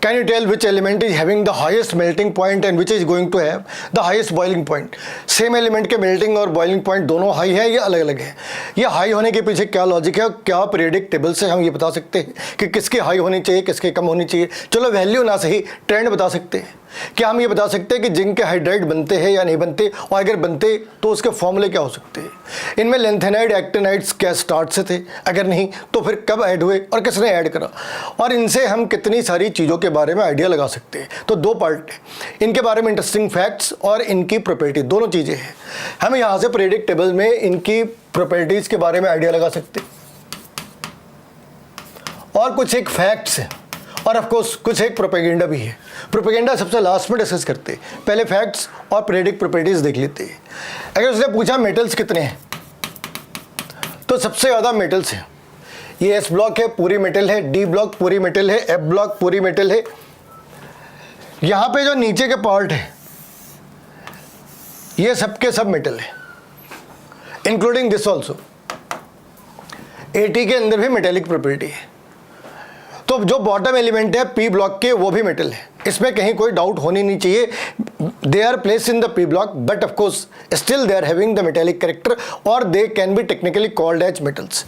Can you tell which element is having the highest melting point and which is going to have the highest boiling point? Same element के melting और boiling point दोनों high है या अलग अलग है? ये हाई होने के पीछे क्या लॉजिक है और क्या प्रेडिक्ट टेबल से हम ये बता सकते हैं कि किसकी हाई होनी चाहिए, किसके कम होनी चाहिए? चलो वैल्यू ना सही, ट्रेंड बता सकते हैं। क्या हम ये बता सकते हैं कि जिंक के हाइड्राइड बनते हैं या नहीं बनते, और अगर बनते तो उसके फॉर्मूले क्या हो सकते हैं? इनमें लेंथेनाइड एक्टिनाइड्स क्या स्टार्ट से थे? अगर नहीं तो फिर कब ऐड हुए और किसने ऐड करा? और इनसे हम कितनी सारी चीज़ों के बारे में आइडिया लगा सकते हैं। तो दो पार्ट है, इनके बारे में इंटरेस्टिंग फैक्ट्स और इनकी प्रॉपर्टी, दोनों चीज़ें हैं। हम यहाँ से प्रेडिक्ट टेबल में इनकी प्रॉपर्टीज़ के बारे में आइडिया लगा सकते हैं और कुछ एक फैक्ट्स हैं और ऑफ कोर्स कुछ एक प्रोपेगेंडा भी है। प्रोपेगेंडा सबसे लास्ट में डिस्कस करते हैं, पहले फैक्ट्स और प्रेडिक्ट प्रॉपर्टीज देख लेते हैं। अगर उसने पूछा मेटल्स कितने हैं, तो सबसे ज़्यादा मेटल्स हैं। ये एस ब्लॉक है, पूरी मेटल है। डी ब्लॉक पूरी मेटल है। एफ ब्लॉक पूरी मेटल है। यहाँ पे जो नीचे के पार्ट है ये सबके सब मेटल है, इंक्लूडिंग दिस ऑल्सो। एटी के अंदर भी मेटेलिक प्रॉपर्टी है। तो जो बॉटम एलिमेंट है पी ब्लॉक के, वो भी मेटल है, इसमें कहीं कोई डाउट होनी नहीं चाहिए। They are place in the P block but of course still they are having the metallic character और they can be technically called as metals.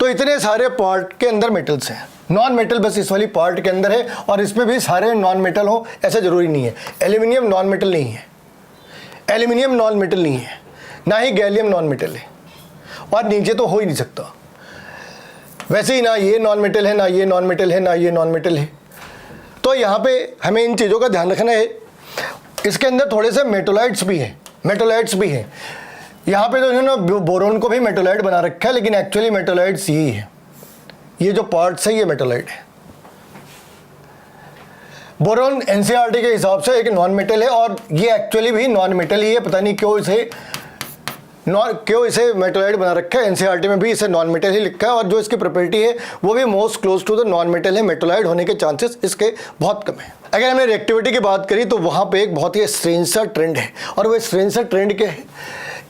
तो इतने सारे पार्ट के अंदर मेटल्स हैं। नॉन मेटल बस इस वाली पार्ट के अंदर है और इसमें भी सारे नॉन मेटल हो ऐसा ज़रूरी नहीं है। एल्यूमिनियम नॉन मेटल नहीं है, एल्यूमिनियम नॉन मेटल नहीं है, ना ही गैलियम नॉन मेटल है, और नीचे तो हो ही नहीं सकता। वैसे ही ना ये नॉन मेटल है, ना ये नॉन मेटल है, ना ये नॉन मेटल है। तो यहाँ पे हमें इन चीज़ों का ध्यान रखना है। इसके अंदर थोड़े से मेटोलाइट्स भी हैं, मेटोलाइट्स भी हैं। यहाँ पे तो इन्होंने बोरोन को भी मेटोलाइट बना रखा है, लेकिन एक्चुअली मेटोलाइट्स यही है। ये जो पार्ट्स है ये मेटोलाइट है। बोरोन एनसीईआरटी के हिसाब से एक नॉन मेटल है और ये एक्चुअली भी नॉन मेटल ही है। पता नहीं क्यों इसे मेटोलाइट बना रखा है। एनसीईआरटी में भी इसे नॉन मेटल ही लिखा है और जो इसकी प्रॉपर्टी है वो भी most close to the non metal है। मेटोलाइट होने के चांसेस इसके बहुत कम है। अगर हमने रिएक्टिविटी की बात करी तो वहाँ पे एक बहुत ही स्ट्रेंज सा ट्रेंड है, और वो स्ट्रेंज सा ट्रेंड क्या है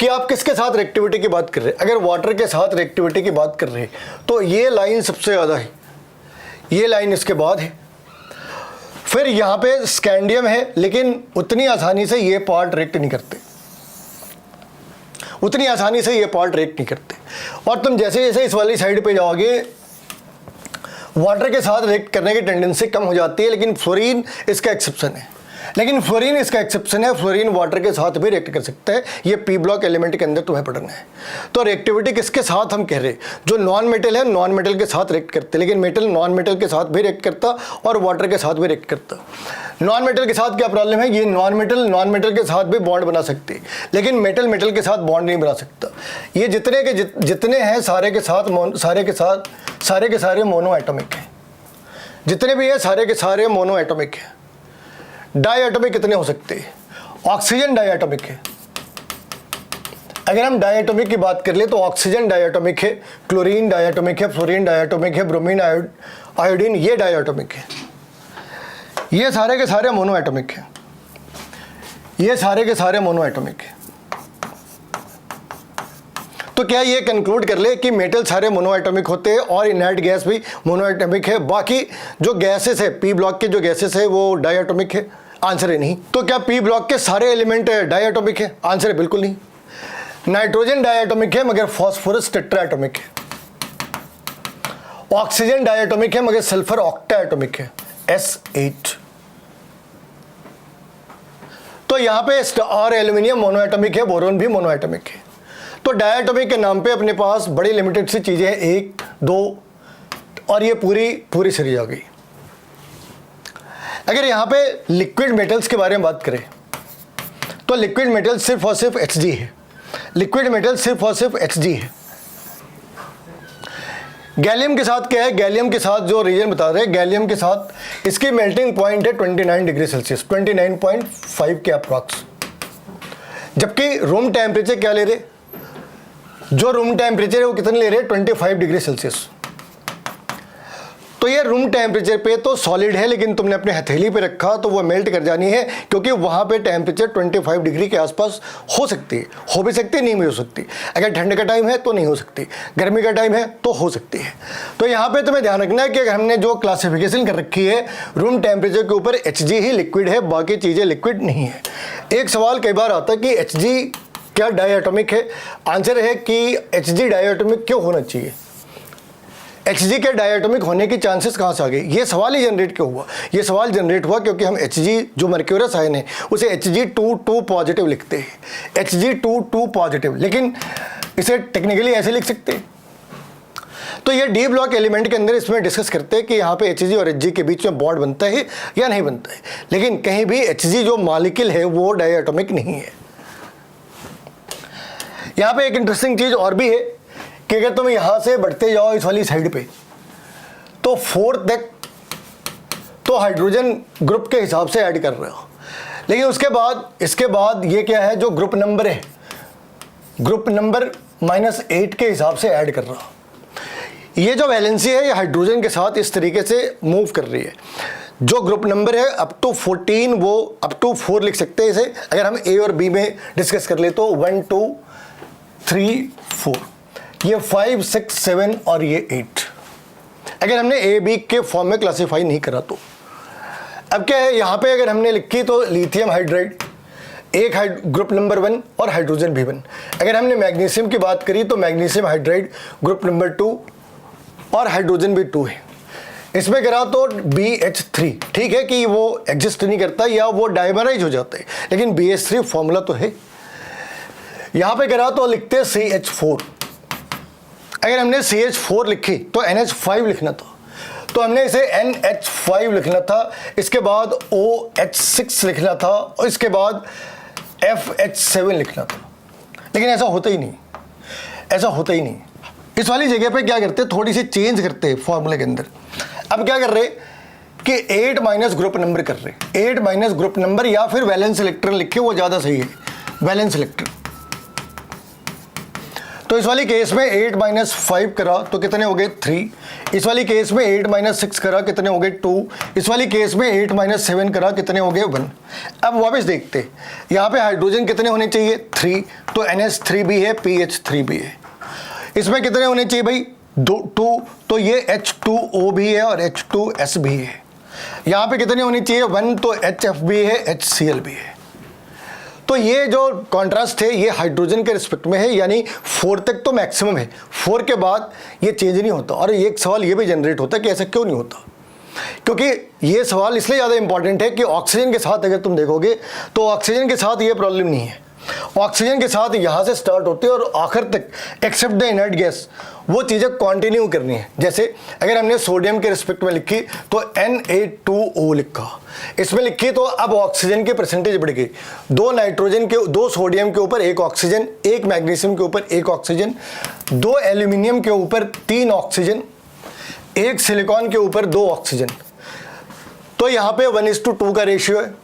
कि आप किसके साथ रिएक्टिविटी की बात कर रहे हैं। अगर वाटर के साथ रिएक्टिविटी की बात कर रहे हैं तो ये लाइन सबसे ज़्यादा है, ये लाइन इसके बाद है। फिर यहाँ पे स्कैंडियम है, लेकिन उतनी आसानी से ये पार्ट रिएक्ट नहीं करते, उतनी आसानी से ये पार्ट रिएक्ट नहीं करते। और तुम जैसे जैसे इस वाली साइड पे जाओगे वाटर के साथ रिएक्ट करने की टेंडेंसी कम हो जाती है, लेकिन फ्लोरीन इसका एक्सेप्शन है। फ्लोरीन वाटर के साथ भी रिएक्ट कर सकता है। ये पी ब्लॉक एलिमेंट के अंदर तुम्हें पढ़ना है। तो रिएक्टिविटी किसके साथ हम कह रहे हैं, जो नॉन मेटल है नॉन मेटल के साथ रिएक्ट करते, लेकिन मेटल नॉन मेटल के साथ भी रिएक्ट करता और वाटर के साथ भी रिएक्ट करता। नॉन मेटल के साथ क्या प्रॉब्लम है, ये नॉन मेटल के साथ भी बॉन्ड बना सकते हैं, लेकिन मेटल के साथ बॉन्ड नहीं बना सकता। ये जितने हैं सारे के सारे मोनो एटॉमिक हैं। जितने भी है सारे के सारे मोनो एटॉमिक हैं। डाई एटॉमिक कितने हो सकते हैं, ऑक्सीजन डाई एटॉमिक है। अगर हम डाई एटॉमिक की बात कर ले तो ऑक्सीजन डाई एटॉमिक है, क्लोरीन डाई एटॉमिक है, फ्लोरीन डाई एटॉमिक है, ब्रोमीन आयोडीन ये डाई एटॉमिक है। ये सारे के सारे मोनो एटॉमिक है, ये सारे के सारे मोनो एटॉमिक है। तो क्या ये कंक्लूड कर ले कि मेटल सारे मोनो एटॉमिक होते हैं और इनर्ट गैस भी मोनो एटॉमिक है, बाकी जो गैसेस है पी ब्लॉक के जो गैसेस है वो डाई एटॉमिक है? आंसर है नहीं। तो क्या पी ब्लॉक के सारे एलिमेंट डाई एटॉमिक है? आंसर है बिल्कुल नहीं। नाइट्रोजन डाई एटॉमिक है मगर फॉस्फोरस टेट्रा एटॉमिक है। ऑक्सीजन डाई एटॉमिक है मगर सल्फर ऑक्टा एटॉमिक है, S8। तो यहाँ पे और एल्यूमिनियम मोनो एटॉमिक है, बोरोन भी मोनो एटॉमिक है। तो डायटॉमिक के नाम पे अपने पास बड़ी लिमिटेड सी चीज़ें हैं, 1, 2 और ये पूरी सीरीज आ गई। अगर यहाँ पे लिक्विड मेटल्स के बारे में बात करें तो लिक्विड मेटल सिर्फ और सिर्फ Hg है। लिक्विड मेटल सिर्फ और सिर्फ Hg है। गैलियम के साथ क्या है, गैलियम के साथ जो रीजन बता रहे हैं, गैलियम के साथ इसकी मेल्टिंग पॉइंट है 29 डिग्री सेल्सियस, 29.5 के अप्रॉक्स। जबकि रूम टेम्परेचर क्या ले रहे, जो रूम टेम्परेचर है वो कितने ले रहे हैं, 25 डिग्री सेल्सियस। तो ये रूम टेम्परेचर पे तो सॉलिड है, लेकिन तुमने अपने हथेली पे रखा तो वो मेल्ट कर जानी है, क्योंकि वहाँ पे टेम्परेचर 25 डिग्री के आसपास हो सकती है, हो भी सकती है, नहीं भी हो सकती। अगर ठंड का टाइम है तो नहीं हो सकती, गर्मी का टाइम है तो हो सकती है। तो यहाँ पे तुम्हें ध्यान रखना है कि अगर हमने जो क्लासिफिकेशन कर रखी है रूम टेम्परेचर के ऊपर Hg ही लिक्विड है, बाकी चीज़ें लिक्विड नहीं है। एक सवाल कई बार आता है कि Hg क्या डायटोमिक है? आंसर है कि Hg डायटोमिक क्यों होना चाहिए, Hg के डायटोमिक होने की चांसेस कहाँ से आ गए? ये सवाल ही जनरेट क्यों हुआ? ये सवाल जनरेट हुआ क्योंकि हम Hg जो मर्क्यूरस आयन है उसे Hg2 पॉजिटिव लिखते हैं, Hg2 पॉजिटिव, लेकिन इसे टेक्निकली ऐसे लिख सकते हैं। तो ये डी ब्लॉक एलिमेंट के अंदर इसमें डिस्कस करते हैं कि यहाँ पे Hg और Hg के बीच में बॉन्ड बनता है या नहीं बनता है, लेकिन कहीं भी Hg जो मॉलिक्यूल है वो डायटोमिक नहीं है। यहाँ पे एक इंटरेस्टिंग चीज़ और भी है कि अगर तुम यहाँ से बढ़ते जाओ इस वाली साइड पे तो 4 तक तो हाइड्रोजन ग्रुप के हिसाब से ऐड कर रहे हो, लेकिन उसके बाद इसके बाद ये क्या है, जो ग्रुप नंबर है, ग्रुप नंबर -8 के हिसाब से ऐड कर रहा हो। ये जो वैलेंसी है ये हाइड्रोजन के साथ इस तरीके से मूव कर रही है। जो ग्रुप नंबर है अप टू 14 वो अप टू 4 लिख सकते हैं इसे, अगर हम ए और बी में डिस्कस कर ले तो 1 2 3 4, ये 5 6 7 और ये 8, अगर हमने ए बी के फॉर्म में क्लासीफाई नहीं करा तो। अब क्या है, यहाँ पे अगर हमने लिखी तो लिथियम हाइड्राइड एक ग्रुप नंबर 1 और हाइड्रोजन भी 1। अगर हमने मैग्नीशियम की बात करी तो मैग्नीशियम हाइड्राइड ग्रुप नंबर 2 और हाइड्रोजन भी 2 है। इसमें करा तो BH3, ठीक है कि वो एग्जिस्ट नहीं करता या वो डायमराइज हो जाता है, लेकिन BH3 फॉर्मूला तो है। यहाँ पे करा तो लिखते हैं CH4, अगर हमने CH4 लिखी तो NH5 लिखना था, तो हमने इसे NH5 लिखना था, इसके बाद OH6 लिखना था और इसके बाद FH7 लिखना था, लेकिन ऐसा होता ही नहीं, ऐसा होता ही नहीं। इस वाली जगह पे क्या करते हैं, थोड़ी सी चेंज करते हैं फॉर्मूले के अंदर। अब क्या कर रहे कि 8 माइनस ग्रुप नंबर कर रहे, 8 माइनस ग्रुप नंबर या फिर वैलेंस इलेक्ट्रॉन लिखे, वो ज़्यादा सही है, वैलेंस इलेक्ट्रॉन। तो इस वाली केस में 8 माइनस 5 करा तो कितने हो गए 3, इस वाली केस में 8 माइनस 6 करा कितने हो गए 2, इस वाली केस में 8 माइनस 7 करा कितने हो गए 1। अब वापस देखते, यहाँ पे हाइड्रोजन कितने होने चाहिए 3, तो NH3 भी है, PH3 भी है। इसमें कितने होने चाहिए भाई 2, तो ये H2O भी है और H2S भी है। यहाँ पे कितने होने चाहिए 1, तो HF भी है, HCl भी है। तो ये जो कॉन्ट्रास्ट है ये हाइड्रोजन के रिस्पेक्ट में है, यानी 4 तक तो मैक्सिमम है, 4 के बाद ये चेंज नहीं होता। और एक सवाल ये भी जनरेट होता है कि ऐसा क्यों नहीं होता, क्योंकि ये सवाल इसलिए ज़्यादा इंपॉर्टेंट है कि ऑक्सीजन के साथ अगर तुम देखोगे तो ऑक्सीजन के साथ ये प्रॉब्लम नहीं है। ऑक्सीजन के साथ यहाँ से स्टार्ट होती है और आखिर तक एक्सेप्ट द इनर्ट गैस वो चीज़ें कंटिन्यू करनी है। जैसे अगर हमने सोडियम के रिस्पेक्ट में लिखी तो Na2O लिखा, इसमें लिखी तो अब ऑक्सीजन की परसेंटेज बढ़ गई, 2 नाइट्रोजन के 2 सोडियम के ऊपर 1 ऑक्सीजन, 1 मैग्नीशियम के ऊपर 1 ऑक्सीजन, 2 एल्यूमिनियम के ऊपर 3 ऑक्सीजन, 1 सिलिकॉन के ऊपर 2 ऑक्सीजन। तो यहाँ पे 1:2 का रेशियो है,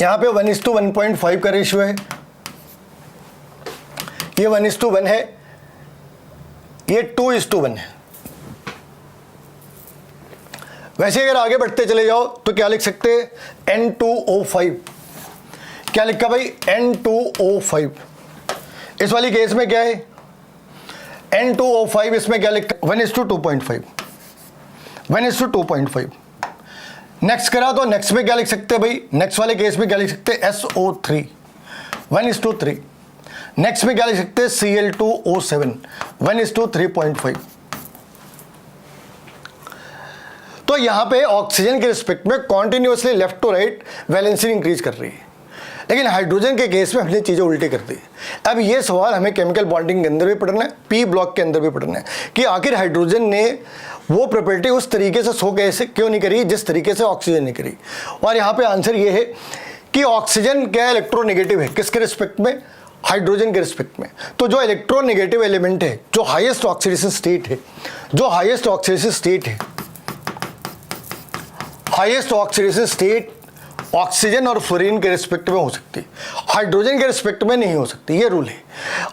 यहाँ पे 1:1.5 का रेशियो है, ये 1:1 है, ये 2:1 है। वैसे अगर आगे बढ़ते चले जाओ तो क्या लिख सकते हैं N2O5, क्या लिखा भाई N2O5। इस वाली केस में क्या है N2O5, इसमें क्या लिखा 1:2.5, 1:2.5। नेक्स्ट करा तो नेक्स्ट में क्या लिख सकते हैं भाई, नेक्स्ट वाले केस में क्या लिख सकते हैं SO3, 1:3। नेक्स्ट में क्या लिख सकते हैं Cl2O7, 1:3.5। तो यहां पे ऑक्सीजन के रिस्पेक्ट में continuously left to right valency increase कर रही है, लेकिन हाइड्रोजन के केस में हमने चीज़ें उल्टी कर दी। अब ये सवाल हमें केमिकल बॉन्डिंग के अंदर भी पढ़ना है, पी ब्लॉक के अंदर भी पढ़ना है कि आखिर हाइड्रोजन ने वो प्रॉपर्टी उस तरीके से शो कैसे क्यों नहीं करी जिस तरीके से ऑक्सीजन ने करी। और यहाँ पे आंसर ये है कि ऑक्सीजन क्या इलेक्ट्रोनेगेटिव है, किसके रिस्पेक्ट में, हाइड्रोजन के रिस्पेक्ट में। तो जो इलेक्ट्रोनेगेटिव एलिमेंट है, जो हाईएस्ट ऑक्सीडेशन स्टेट है, जो हाईएस्ट ऑक्सीडेशन स्टेट है, हाईएस्ट ऑक्सीडेशन स्टेट ऑक्सीजन और फ्लोरीन के रिस्पेक्ट में हो सकती है। हाइड्रोजन के रिस्पेक्ट में नहीं हो सकती, ये रूल है।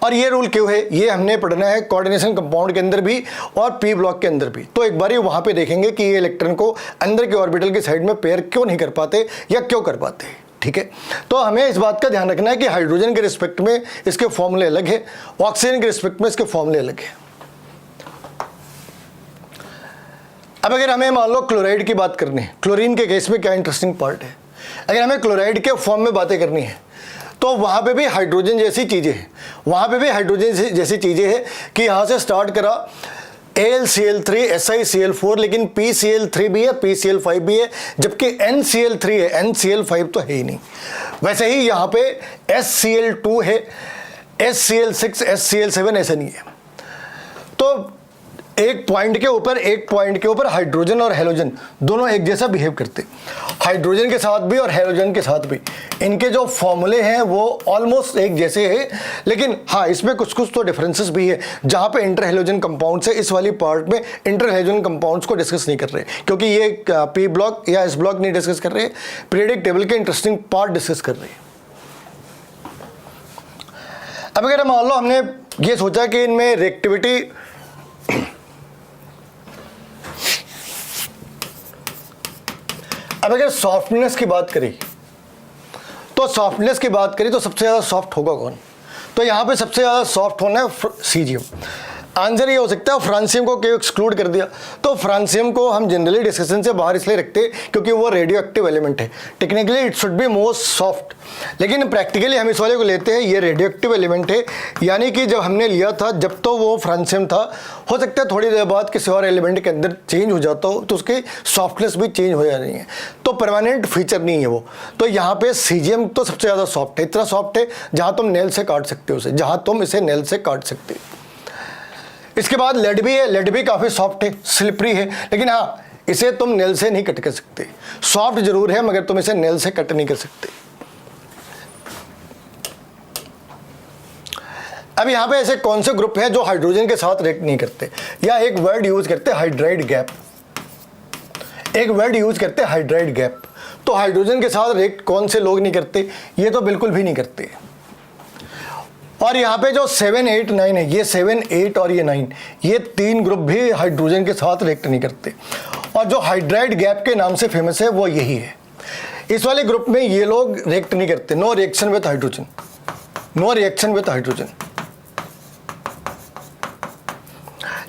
और ये रूल क्यों है, ये हमने पढ़ना है कोऑर्डिनेशन कंपाउंड के अंदर भी और पी ब्लॉक के अंदर भी। तो एक बार वहाँ पे देखेंगे कि ये इलेक्ट्रॉन को अंदर के ऑर्बिटल की साइड में पेयर क्यों नहीं कर पाते या क्यों कर पाते, ठीक है। तो हमें इस बात का ध्यान रखना है कि हाइड्रोजन के रिस्पेक्ट में इसके फॉर्मूले अलग है, ऑक्सीजन के रिस्पेक्ट में इसके फॉर्मूले अलग है। अब अगर हमें मान लो क्लोराइड की बात करनी है, क्लोरीन के केस में क्या इंटरेस्टिंग पार्ट है, अगर हमें क्लोराइड के फॉर्म में बातें करनी है तो वहाँ पे भी हाइड्रोजन जैसी चीज़ें हैं, वहाँ पे भी हाइड्रोजन जैसी चीज़ें हैं कि यहाँ से स्टार्ट करा AlCl3 SiCl4, लेकिन PCl3 भी है, PCl5 भी है, जबकि NCl3 है, NCl5 तो है ही नहीं। वैसे ही यहाँ पे SCl2 है, SCl6 SCl7 ऐसा नहीं है। तो एक पॉइंट के ऊपर हाइड्रोजन और हेलोजन दोनों एक जैसा बिहेव करते, हाइड्रोजन के साथ भी और हेलोजन के साथ भी इनके जो फॉर्मूले हैं वो ऑलमोस्ट एक जैसे हैं, लेकिन हाँ इसमें कुछ कुछ तो डिफरेंसेस भी है। जहाँ पे इंटर हेलोजन कंपाउंड्स है, इस वाली पार्ट में इंटर हेलोजन कंपाउंड्स को डिस्कस नहीं कर रहे, क्योंकि ये पी ब्लॉक या एस ब्लॉक नहीं डिस्कस कर रहे, पीरियोडिक टेबल के इंटरेस्टिंग पार्ट डिस्कस कर रहे हैं। अब अगर मान लो हमने ये सोचा कि इनमें रिएक्टिविटी अब अगर सॉफ्टनेस की बात करी तो सबसे ज़्यादा सॉफ्ट होगा कौन, तो यहाँ पे सबसे ज़्यादा सॉफ्ट होना है सीजियम। आंसर ये हो सकता है फ्रांसियम को क्यों एक्सक्लूड कर दिया, तो फ्रांसियम को हम जनरली डिस्कशन से बाहर इसलिए रखते हैं क्योंकि वो रेडियो एक्टिव एलिमेंट है। Technically it should be most soft, लेकिन प्रैक्टिकली हम इस वाले को लेते हैं, ये रेडियो एक्टिव एलिमेंट है, यानी कि जब हमने लिया था जब तो वो फ्रांसियम था, हो सकता है थोड़ी देर बाद किसी और एलिमेंट के अंदर चेंज हो जाता हो तो उसकी सॉफ्टनेस भी चेंज हो जा रही है, तो परमानेंट फीचर नहीं है वो। तो यहाँ पे सीजियम तो सबसे ज़्यादा सॉफ्ट है, इतना सॉफ्ट है जहाँ तुम नेल से काट सकते हो उसे, जहाँ तुम इसे नेल से काट सकते हो। इसके बाद लेड भी है, लेड भी काफ़ी सॉफ्ट है, स्लिपरी है, लेकिन हाँ इसे तुम नेल से नहीं कट कर सकते, सॉफ्ट जरूर है मगर तुम इसे नेल से कट नहीं कर सकते। अब यहाँ पे ऐसे कौन से ग्रुप हैं जो हाइड्रोजन के साथ रिएक्ट नहीं करते, या एक वर्ड यूज करते हाइड्राइड गैप, हाइड्राइड गैप। तो हाइड्रोजन के साथ रिएक्ट कौन से लोग नहीं करते, ये तो बिल्कुल भी नहीं करते। और यहाँ पे जो 7, 8, 9 है, ये 7, 8 और ये 9, ये 3 ग्रुप भी हाइड्रोजन के साथ रिएक्ट नहीं करते। और जो हाइड्राइड गैप के नाम से फेमस है वो यही है। इस वाले ग्रुप में ये लोग रिएक्ट नहीं करते, नो रिएक्शन विथ हाइड्रोजन,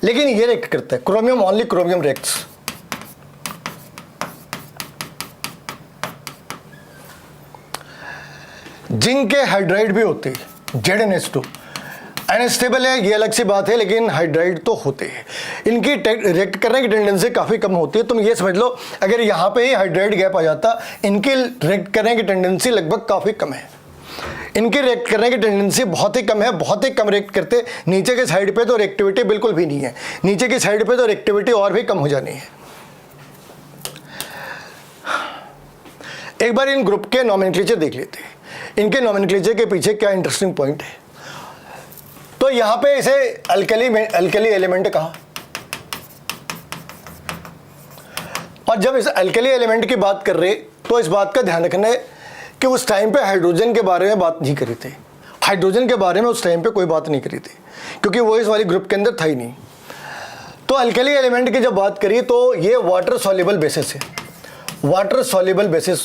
लेकिन ये रिएक्ट करता है, chromium only chromium reacts. Zinc के हाइड्राइड भी होते हैं, ZnH2 अनस्टेबल है, ये अलग सी बात है, लेकिन हाइड्राइड तो होते हैं। इनकी रिएक्ट करने की टेंडेंसी काफ़ी कम होती है। तुम ये समझ लो अगर यहाँ पे ही हाइड्राइड गैप आ जाता, इनकी रिएक्ट करने की टेंडेंसी लगभग काफ़ी कम है, इनकी रिएक्ट करने की टेंडेंसी बहुत ही कम है, बहुत ही कम रिएक्ट करते। नीचे के साइड पे तो रिएक्टिविटी बिल्कुल भी नहीं है, नीचे की साइड पे तो रिएक्टिविटी और भी कम हो जानी है। एक बार इन ग्रुप के नॉमेनक्लेचर देख लेते हैं, इनके नॉमेनक्लेचर के पीछे क्या इंटरेस्टिंग पॉइंट है। तो यहाँ पे इसे अल्कली एलिमेंट कहा, और जब इस अल्कली एलिमेंट की बात कर रहे तो इस बात का ध्यान रखना है कि उस टाइम पे हाइड्रोजन के बारे में बात नहीं करी थी, हाइड्रोजन के बारे में उस टाइम पे कोई बात नहीं करी थी, क्योंकि वो इस वाली ग्रुप के अंदर था ही नहीं। तो अल्कली एलिमेंट की जब बात करी तो ये वाटर सॉल्युबल बेसिस है, वाटर सॉल्युबल बेसिस,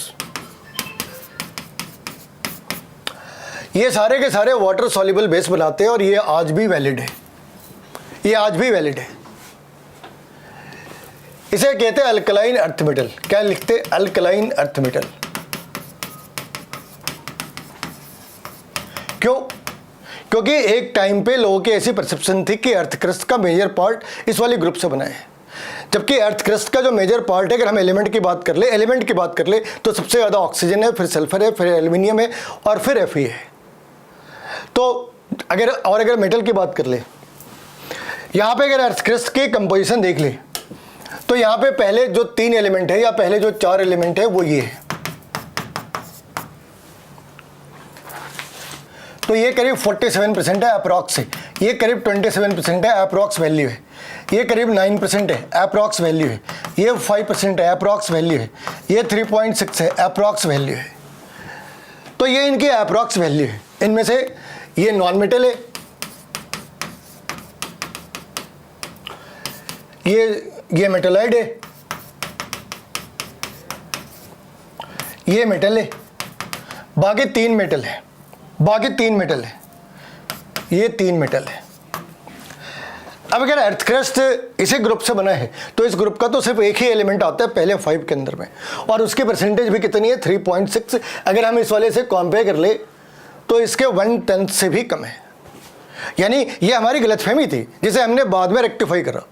ये सारे के सारे वाटर सॉल्युबल बेस बनाते हैं और ये आज भी वैलिड है, इसे कहते हैं अल्कलाइन अर्थ मेटल। क्या लिखते हैं? Alkaline earth metal. क्यों? क्योंकि एक टाइम पे लोगों की ऐसी परसेप्शन थी कि अर्थ क्रस्ट का मेजर पार्ट इस वाले ग्रुप से बना है, जबकि अर्थ क्रस्ट का जो मेजर पार्ट है, अगर हम एलिमेंट की बात कर ले तो सबसे ज़्यादा ऑक्सीजन है, फिर सल्फर है, फिर एल्यूमिनियम है और फिर Fe है। तो अगर मेटल की बात कर ले, यहाँ पे अगर अर्थ क्रस्ट की कंपोजिशन देख ले तो यहाँ पे पहले जो 3 एलिमेंट है या पहले जो 4 एलिमेंट है वो ये है। तो ये करीब 47% है अप्रॉक्स है, ये करीब 27% है अप्रॉक्स वैल्यू है, ये करीब 9% है अप्रॉक्स वैल्यू है, ये 5% है अप्रॉक्स वैल्यू है, ये 3.6 है अप्रॉक्स वैल्यू है। तो ये इनकी अप्रॉक्स वैल्यू है। इनमें से ये नॉन मेटल है, ये मेटलाइड है, ये मेटल है, बाकी 3 मेटल है, बाकी 3 मेटल है, ये 3 मेटल है। अब अगर अर्थ क्रस्ट इसी ग्रुप से बना है तो इस ग्रुप का तो सिर्फ एक ही एलिमेंट आता है पहले 5 के अंदर में, और उसकी परसेंटेज भी कितनी है 3.6। अगर हम इस वाले से कंपेयर कर ले तो इसके 1/10 से भी कम है। यानी ये हमारी गलतफहमी थी जिसे हमने बाद में रेक्टिफाई करा,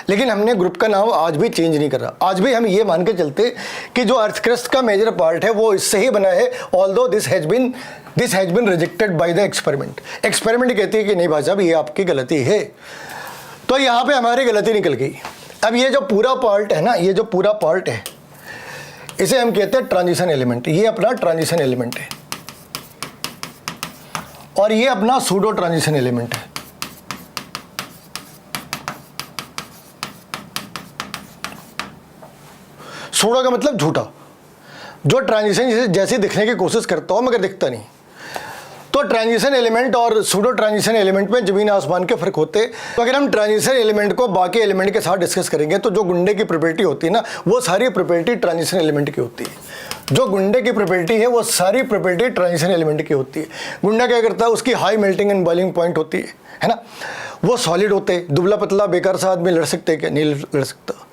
लेकिन हमने ग्रुप का नाम आज भी चेंज नहीं करा। आज भी हम ये मान के चलते कि जो अर्थ क्रस्ट का मेजर पार्ट है वो इससे ही बना है, although this has been rejected by the experiment. Experiment कहती है कि नहीं भाई साहब ये आपकी गलती है, तो यहाँ पे हमारी गलती निकल गई। अब ये जो पूरा पार्ट है ना, ये जो पूरा पार्ट है इसे हम कहते हैं ट्रांजिशन एलिमेंट। ये अपना ट्रांजिशन एलिमेंट है और ये अपना सूडो ट्रांजिशन एलिमेंट है। सूडो का मतलब झूठा, जो ट्रांजिशन जैसे दिखने की कोशिश करता हो मगर दिखता नहीं। तो ट्रांजिशन एलिमेंट और सूडो ट्रांजिशन एलिमेंट में जमीन आसमान के फर्क होते हैं। तो अगर हम ट्रांजिशन एलिमेंट को बाकी एलिमेंट के साथ डिस्कस करेंगे तो जो गुंडे की प्रॉपर्टी होती है ना, वो सारी प्रॉपर्टी ट्रांजिशन एलिमेंट की होती है। जो गुंडे की प्रॉपर्टी है वो सारी प्रॉपर्टी ट्रांजिशन एलिमेंट की होती है। गुंडा क्या करता है, उसकी high melting and boiling point होती है ना। वो सॉलिड होते हैं, दुबला पतला बेकार सा आदमी लड़ सकते हैं क्या? नहीं लड़ सकता।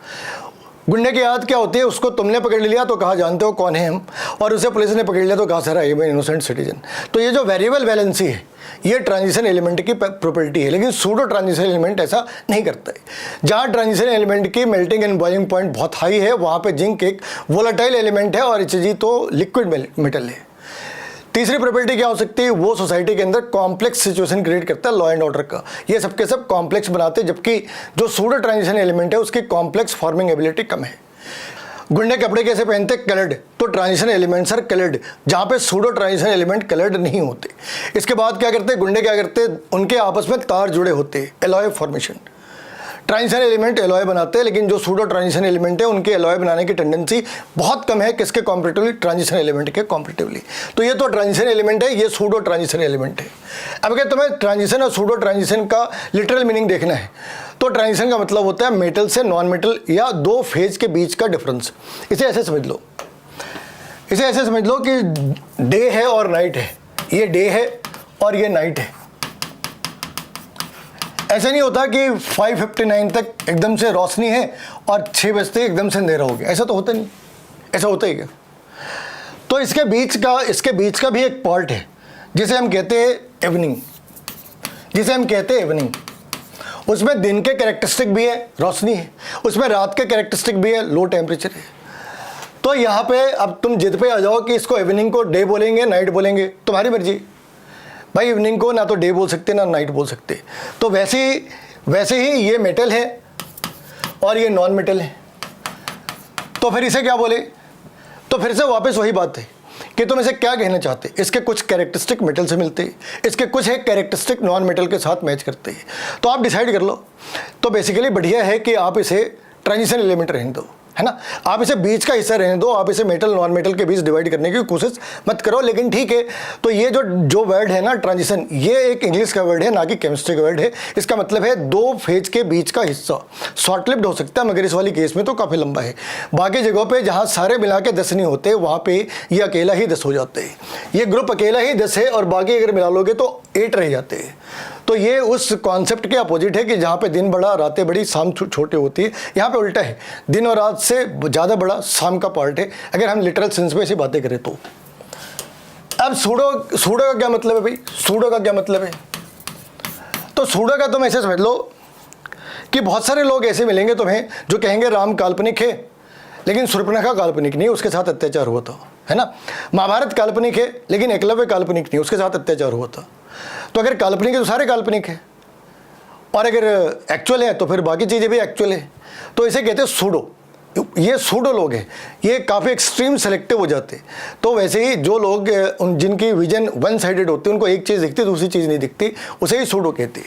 गुंडे की आदत क्या होती है, उसको तुमने पकड़ लिया तो कहा जानते हो कौन है हम, और उसे पुलिस ने पकड़ लिया तो कहा sir I am innocent citizen. तो ये जो वेरिएबल वैलेंसी है ये ट्रांजिशन एलिमेंट की प्रॉपर्टी है, लेकिन सूडो ट्रांजिशन एलिमेंट ऐसा नहीं करता है। जहाँ ट्रांजिशन एलिमेंट की मेल्टिंग एंड बॉइलिंग पॉइंट बहुत हाई है वहाँ पे जिंक एक वोलेटाइल एलिमेंट है और Hg तो लिक्विड मेटल है। तीसरी प्रॉपर्टी क्या हो सकती है, वो सोसाइटी के अंदर कॉम्प्लेक्स सिचुएशन क्रिएट करता है लॉ एंड ऑर्डर का। ये सबके सब कॉम्प्लेक्स बनाते हैं, जबकि जो सूडो ट्रांजिशन एलिमेंट है उसकी कॉम्प्लेक्स फॉर्मिंग एबिलिटी कम है। गुंडे कपड़े कैसे पहनते, कलर्ड। तो ट्रांजिशन एलिमेंट्स आर कलर्ड, जहाँ पे सूडो ट्रांजिशन एलिमेंट कलर्ड नहीं होते। इसके बाद क्या करते, गुंडे क्या करते, उनके आपस में तार जुड़े होते हैं, alloy formation. Transition element alloy बनाते हैं, लेकिन जो सूडो ट्रांजिशन एलिमेंट है उनके एलॉय बनाने की टेंडेंसी बहुत कम है। किसके कॉम्परेटिवली, ट्रांजिशन एलिमेंट के कॉम्परेटिवली। तो ये तो ट्रांजिशन एलिमेंट है, ये सूडो ट्रांजिशन एलिमेंट है। अब अगर तुम्हें ट्रांजिशन और सूडो ट्रांजिशन का लिटरल मीनिंग देखना है तो ट्रांजिशन का मतलब होता है मेटल से नॉन मेटल या दो फेज के बीच का डिफरेंस। इसे ऐसे समझ लो, इसे ऐसे समझ लो कि डे है और नाइट है। ये डे है और ये नाइट है। ऐसे नहीं होता कि 5:59 तक एकदम से रोशनी है और 6 बजते एकदम से अंधेरा हो गया, ऐसा तो होता नहीं। ऐसा होता ही क्या? तो इसके बीच का भी एक पार्ट है जिसे हम कहते हैं इवनिंग, उसमें दिन के कैरेक्टरिस्टिक भी है, रोशनी है, उसमें रात के कैरेक्टरिस्टिक भी है, लो टेम्परेचर है। तो यहाँ पे अब तुम जिद पे आ जाओ कि इसको इवनिंग को डे बोलेंगे नाइट बोलेंगे, तुम्हारी मर्जी भाई। इवनिंग को ना तो डे बोल सकते ना नाइट बोल सकते। तो वैसे ही ये मेटल है और ये नॉन मेटल है, तो फिर इसे क्या बोले? तो फिर से वापस वही बात है कि तुम इसे क्या कहना चाहते। इसके कुछ कैरेक्टरिस्टिक मेटल से मिलते हैं, इसके कुछ एक कैरेक्टरिस्टिक नॉन मेटल के साथ मैच करते हैं। तो आप डिसाइड कर लो। तो बेसिकली बढ़िया है कि आप इसे ट्रांजिशन एलिमेंट रहने दो, है ना। आप इसे बीच का हिस्सा रहने दो, आप इसे मेटल नॉन मेटल के बीच डिवाइड करने की कोशिश मत करो। लेकिन ठीक है, तो ये जो वर्ड है ना ट्रांजिशन, ये एक इंग्लिश का वर्ड है ना कि केमिस्ट्री का वर्ड है। इसका मतलब है दो फेज के बीच का हिस्सा। शॉर्ट लिव्ड हो सकता है मगर इस वाली केस में तो काफ़ी लंबा है। बाकी जगहों पे जहाँ सारे मिला के 10 नहीं होते वहाँ पे ये अकेला ही 10 हो जाते हैं। ये ग्रुप अकेला ही 10 है और बाकी अगर मिला लोगे तो 8 रह जाते हैं। तो ये उस कॉन्सेप्ट के अपोजिट है कि जहाँ पे दिन बड़ा रातें बड़ी शाम छोटे होती है। यहाँ पे उल्टा है, दिन और रात से ज़्यादा बड़ा शाम का पार्ट है, अगर हम लिटरल सेंस में ऐसी बातें करें तो। अब सूडो का क्या मतलब है भाई? सूडो का क्या मतलब है? तो सूडो का तुम ऐसे समझ लो कि बहुत सारे लोग ऐसे मिलेंगे तुम्हें जो कहेंगे राम काल्पनिक है लेकिन शूर्पणखा काल्पनिक नहीं, उसके साथ अत्याचार हुआ था, है ना। महाभारत काल्पनिक है लेकिन एकलव्य काल्पनिक नहीं, उसके साथ अत्याचार हुआ था। तो अगर काल्पनिक है तो सारे काल्पनिक है, और अगर एक्चुअल है तो फिर बाकी चीज़ें भी एक्चुअल है। तो इसे कहते हैं सूडो। ये सूडो लोग हैं, ये काफ़ी एक्सट्रीम सेलेक्टिव हो जाते। तो वैसे ही जो लोग जिनकी विजन वन साइडेड होती है, उनको एक चीज़ दिखती है दूसरी चीज़ नहीं दिखती, उसे ही सूडो कहते हैं।